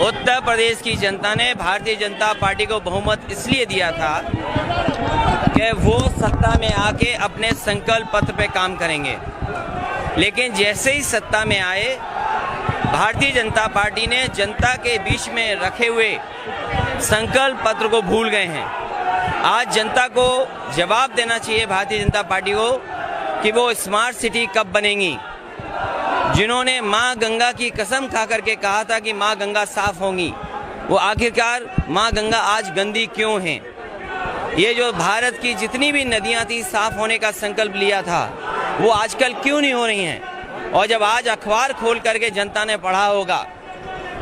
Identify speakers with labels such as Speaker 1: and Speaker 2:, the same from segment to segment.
Speaker 1: उत्तर प्रदेश की जनता ने भारतीय जनता पार्टी को बहुमत इसलिए दिया था कि वो सत्ता में आके अपने संकल्प पत्र पे काम करेंगे। लेकिन जैसे ही सत्ता में आए, भारतीय जनता पार्टी ने जनता के बीच में रखे हुए संकल्प पत्र को भूल गए हैं। आज जनता को जवाब देना चाहिए भारतीय जनता पार्टी को कि वो स्मार्ट सिटी कब बनेंगी। जिन्होंने माँ गंगा की कसम खा करके कहा था कि माँ गंगा साफ होंगी, वो आखिरकार माँ गंगा आज गंदी क्यों हैं? ये जो भारत की जितनी भी नदियाँ थी साफ होने का संकल्प लिया था, वो आजकल क्यों नहीं हो रही हैं? और जब आज अखबार खोल करके जनता ने पढ़ा होगा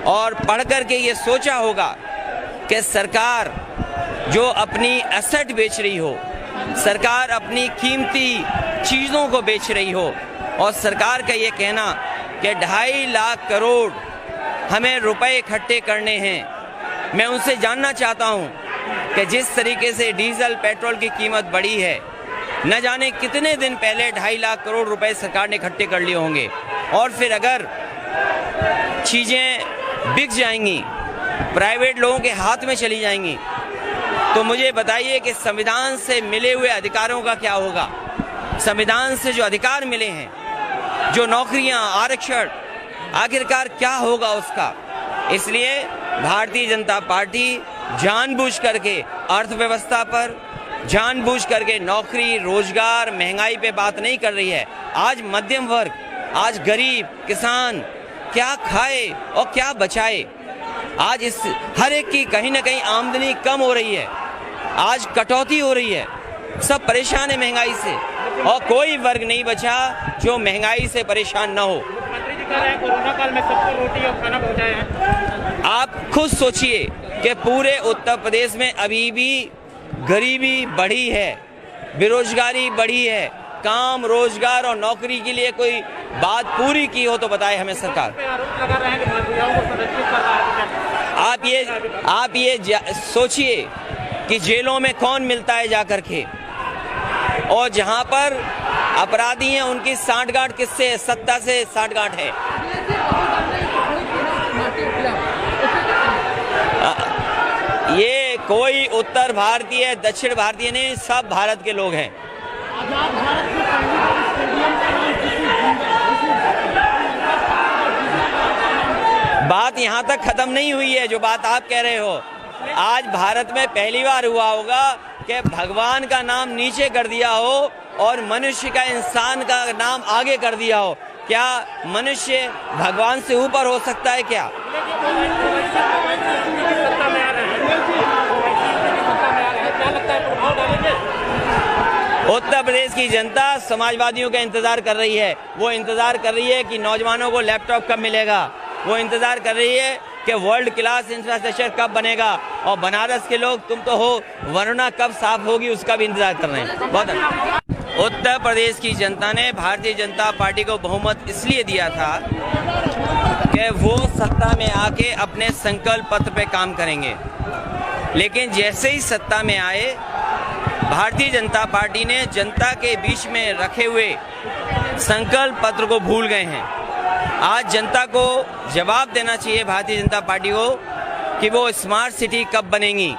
Speaker 1: और पढ़ करके ये सोचा होगा कि सरकार जो अपनी एसेट बेच रही हो, सरकार अपनी कीमती चीज़ों को बेच रही हो, और सरकार का ये कहना कि 2.5 लाख करोड़ हमें रुपए इकट्ठे करने हैं। मैं उनसे जानना चाहता हूँ कि जिस तरीके से डीजल पेट्रोल की कीमत बढ़ी है, न जाने कितने दिन पहले 2.5 लाख करोड़ रुपए सरकार ने इकट्ठे कर लिए होंगे। और फिर अगर चीज़ें बिक जाएंगी, प्राइवेट लोगों के हाथ में चली जाएंगी, तो मुझे बताइए कि संविधान से मिले हुए अधिकारों का क्या होगा? संविधान से जो अधिकार मिले हैं, जो नौकरियां, आरक्षण, आखिरकार क्या होगा उसका? इसलिए भारतीय जनता पार्टी जानबूझ करके अर्थव्यवस्था पर, जानबूझ करके नौकरी, रोजगार, महंगाई पे बात नहीं कर रही है। आज मध्यम वर्ग, आज गरीब किसान क्या खाए और क्या बचाए? आज इस हर एक की कहीं ना कहीं आमदनी कम हो रही है, आज कटौती हो रही है, सब परेशान है महंगाई से, और कोई वर्ग नहीं बचा जो महंगाई से परेशान न हो।
Speaker 2: मुख्यमंत्री जी कह रहे हैं कोरोना काल में सबको रोटी और खाना पहुंचाए हैं।
Speaker 1: आप खुद सोचिए कि पूरे उत्तर प्रदेश में अभी भी गरीबी बढ़ी है, बेरोजगारी बढ़ी है। काम, रोजगार और नौकरी के लिए कोई बात पूरी की हो तो बताए हमें सरकार।
Speaker 2: आरोप लगा रहे हैं कि महिलाओं को संरक्षित कर रहा है।
Speaker 1: आप ये सोचिए कि जेलों में कौन मिलता है जाकर के, और जहां पर अपराधी हैं उनकी सांठगांठ किससे? सत्ता से सांठगांठ है। ये कोई उत्तर भारतीय, दक्षिण भारतीय नहीं, सब भारत के लोग हैं। बात यहाँ तक खत्म नहीं हुई है जो बात आप कह रहे हो। आज भारत में पहली बार हुआ होगा कि भगवान का नाम नीचे कर दिया हो और मनुष्य का, इंसान का नाम आगे कर दिया हो। क्या मनुष्य भगवान से ऊपर हो सकता है क्या? उत्तर प्रदेश की जनता समाजवादियों का इंतजार कर रही है। वो इंतजार कर रही है कि नौजवानों को लैपटॉप कब मिलेगा, वो इंतजार कर रही है कि वर्ल्ड क्लास इंफ्रास्ट्रक्चर कब बनेगा, और बनारस के लोग तुम तो हो, वरुणा कब साफ होगी उसका भी इंतजार कर रहे हैं। बहुत उत्तर प्रदेश की जनता ने भारतीय जनता पार्टी को बहुमत इसलिए दिया था कि वो सत्ता में आके अपने संकल्प पत्र पे काम करेंगे। लेकिन जैसे ही सत्ता में आए, भारतीय जनता पार्टी ने जनता के बीच में रखे हुए संकल्प पत्र को भूल गए हैं। आज जनता को जवाब देना चाहिए भारतीय जनता पार्टी को कि वो स्मार्ट सिटी कब बनेंगी।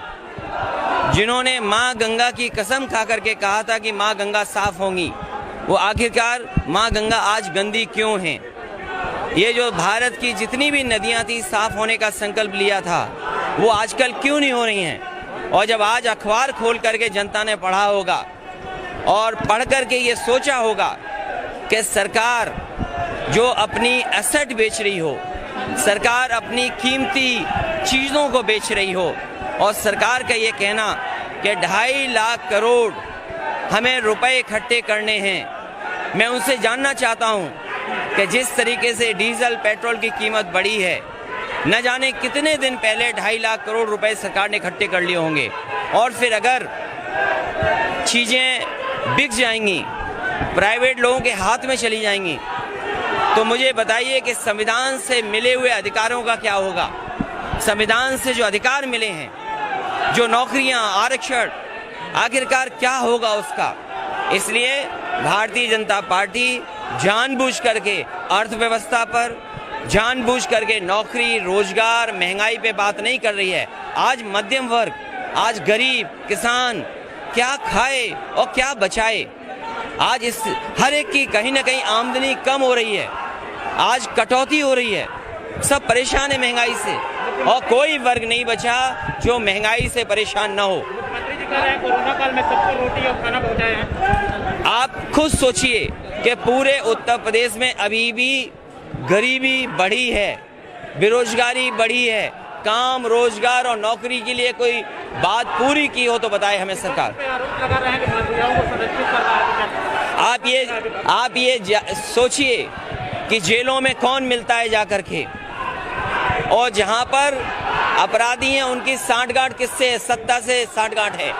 Speaker 1: जिन्होंने माँ गंगा की कसम खा करके कहा था कि माँ गंगा साफ होंगी, वो आखिरकार माँ गंगा आज गंदी क्यों हैं? ये जो भारत की जितनी भी नदियाँ थी साफ होने का संकल्प लिया था, वो आजकल क्यों नहीं हो रही हैं? और जब आज अखबार खोल करके जनता ने पढ़ा होगा और पढ़ करके ये सोचा होगा कि सरकार जो अपनी एसेट बेच रही हो, सरकार अपनी कीमती चीज़ों को बेच रही हो, और सरकार का ये कहना कि 2.5 लाख करोड़ हमें रुपए इकट्ठे करने हैं। मैं उनसे जानना चाहता हूँ कि जिस तरीके से डीजल पेट्रोल की कीमत बढ़ी है, न जाने कितने दिन पहले 2.5 लाख करोड़ रुपए सरकार ने इकट्ठे कर लिए होंगे। और फिर अगर चीज़ें बिक जाएंगी, प्राइवेट लोगों के हाथ में चली जाएंगी, तो मुझे बताइए कि संविधान से मिले हुए अधिकारों का क्या होगा? संविधान से जो अधिकार मिले हैं, जो नौकरियां, आरक्षण, आखिरकार क्या होगा उसका? इसलिए भारतीय जनता पार्टी जानबूझ करके अर्थव्यवस्था पर, जानबूझ करके नौकरी, रोजगार, महंगाई पे बात नहीं कर रही है। आज मध्यम वर्ग, आज गरीब किसान क्या खाए और क्या बचाए। आज इस हर एक की कहीं ना कहीं आमदनी कम हो रही है, आज कटौती हो रही है, सब परेशान है महंगाई से और कोई वर्ग नहीं बचा जो महंगाई से परेशान ना हो।
Speaker 2: मुख्यमंत्री जी कह रहे हैं कोरोना काल में सबको रोटी और खाना पहुंचाए हैं।
Speaker 1: आप खुद सोचिए कि पूरे उत्तर प्रदेश में अभी भी गरीबी बढ़ी है, बेरोजगारी बढ़ी है। काम, रोजगार और नौकरी के लिए कोई बात पूरी की हो तो बताए हमें सरकार।
Speaker 2: पे आरोप लगा रहे हैं कि महिलाओं को संरक्षित कर रहा है।
Speaker 1: आप ये सोचिए कि जेलों में कौन मिलता है जाकर के, और जहां पर अपराधी हैं उनकी सांठगांठ किससे है? सत्ता से सांठगांठ है।